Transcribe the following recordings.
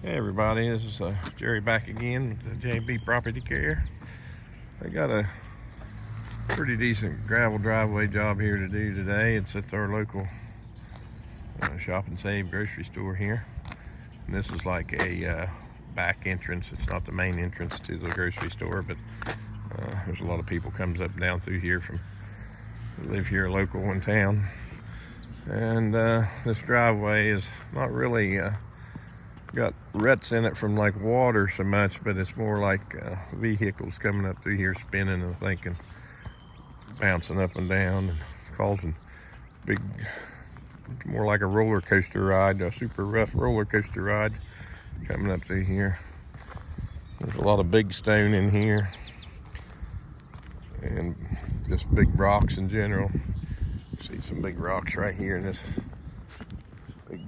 Hey everybody, this is Jerry back again with the JB Property Care. I got a pretty decent gravel driveway job here to do today. It's at our local Shop and Save grocery store here. And this is like a back entrance. It's not the main entrance to the grocery store, but there's a lot of people comes up and down through here from live here local in town. And this driveway is not really got ruts in it from like water so much, but it's more like vehicles coming up through here spinning and thinking, bouncing up and down and causing big, more like a roller coaster ride, a super rough roller coaster ride coming up through here. There's a lot of big stone in here and just big rocks in general. See some big rocks right here in this big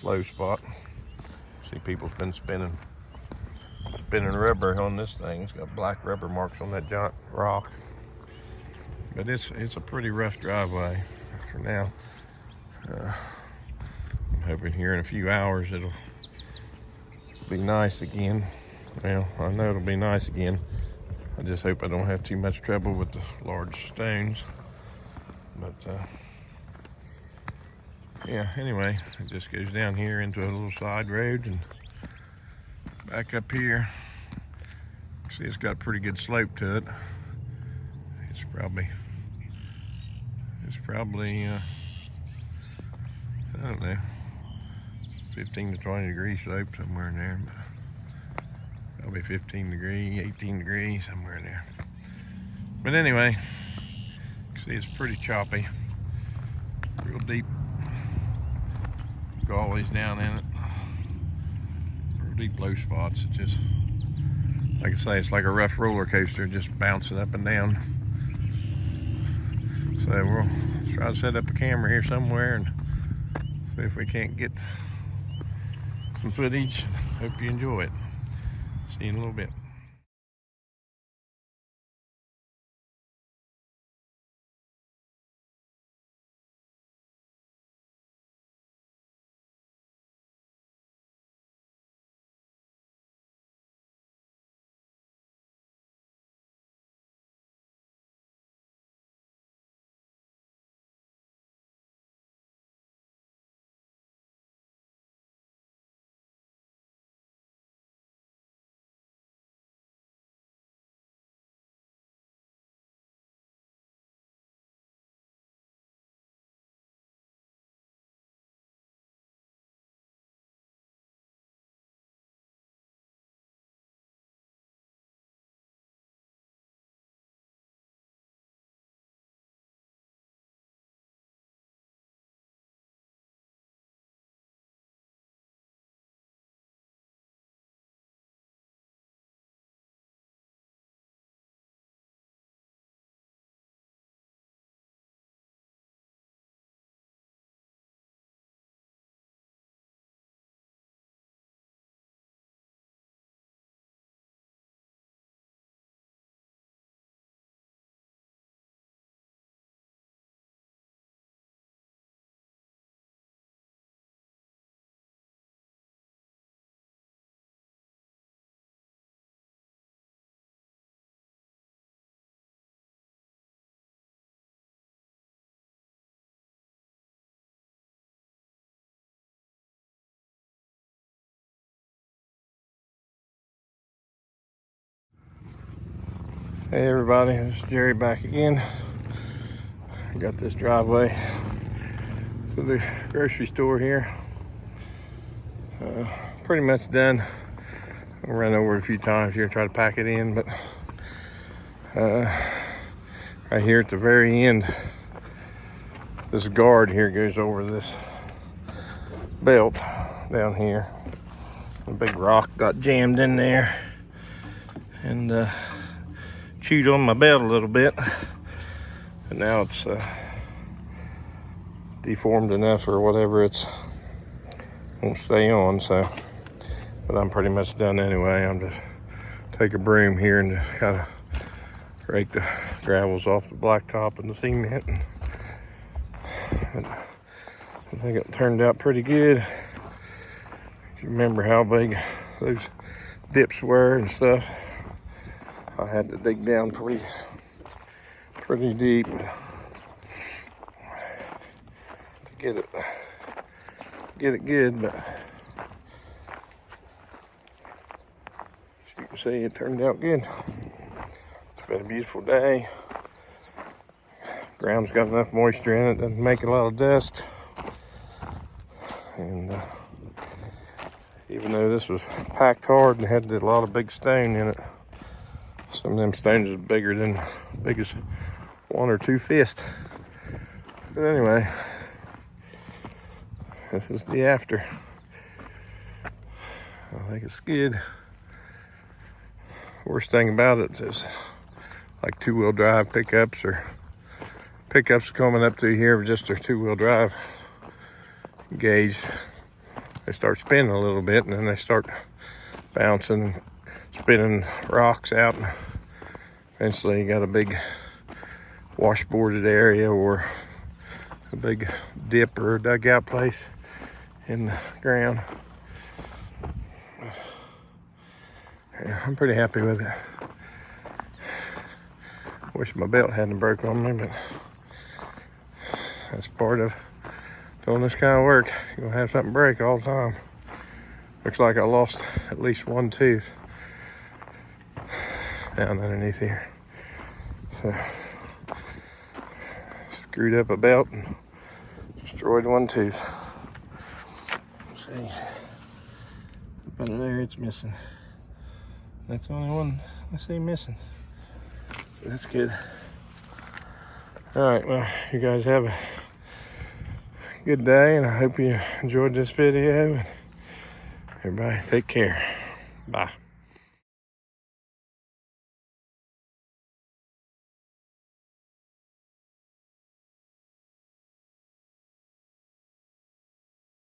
low spot. See, people's been spinning rubber on this thing. It's got black rubber marks on that giant rock. But it's a pretty rough driveway for now. I'm hoping here in a few hours it'll be nice again. Well, I know it'll be nice again. I just hope I don't have too much trouble with the large stones. But yeah, anyway, it just goes down here into a little side road and back up here. See, it's got a pretty good slope to it. It's probably I don't know, 15 to 20 degree slope somewhere in there, but probably 15 degree, 18 degrees, somewhere in there. But anyway, see, it's pretty choppy, real deep gullies down in it, real deep low spots. It's just, like I say, it's like a rough roller coaster, just bouncing up and down. So we'll try to set up a camera here somewhere and see if we can't get some footage. Hope you enjoy it. See you in a little bit. Hey everybody, this is Jerry back again. I got this driveway to the grocery store here. Pretty much done. I ran over it a few times here and try to pack it in, but right here at the very end, this guard here goes over this belt down here. A big rock got jammed in there and chewed on my belt a little bit, but now it's deformed enough or whatever, it's won't stay on. So, but I'm pretty much done anyway. I'm just take a broom here and just kind of rake the gravels off the blacktop and the cement. And I think it turned out pretty good. you remember how big those dips were and stuff, I had to dig down pretty deep to get it good, but as you can see, it turned out good. It's been a beautiful day. Ground's got enough moisture in it, doesn't make a lot of dust. And even though this was packed hard and had a lot of big stone in it, some of them stones are bigger than big as 1 or 2 fists. But anyway, this is the after. I think it's good. Worst thing about it is like 2-wheel drive pickups or pickups coming up through here with just their 2-wheel drive gauge. They start spinning a little bit and then they start bouncing, spinning rocks out. And eventually you got a big washboarded area or a big dip or a dugout place in the ground. Yeah, I'm pretty happy with it. Wish my belt hadn't broke on me, but that's part of doing this kind of work. You're gonna have something break all the time. Looks like I lost at least 1 tooth down underneath here. So screwed up a belt and destroyed 1 tooth. See, up under there it's missing. That's the only one I see missing. So that's good. All right, well, you guys have a good day, and I hope you enjoyed this video. Everybody take care. Bye.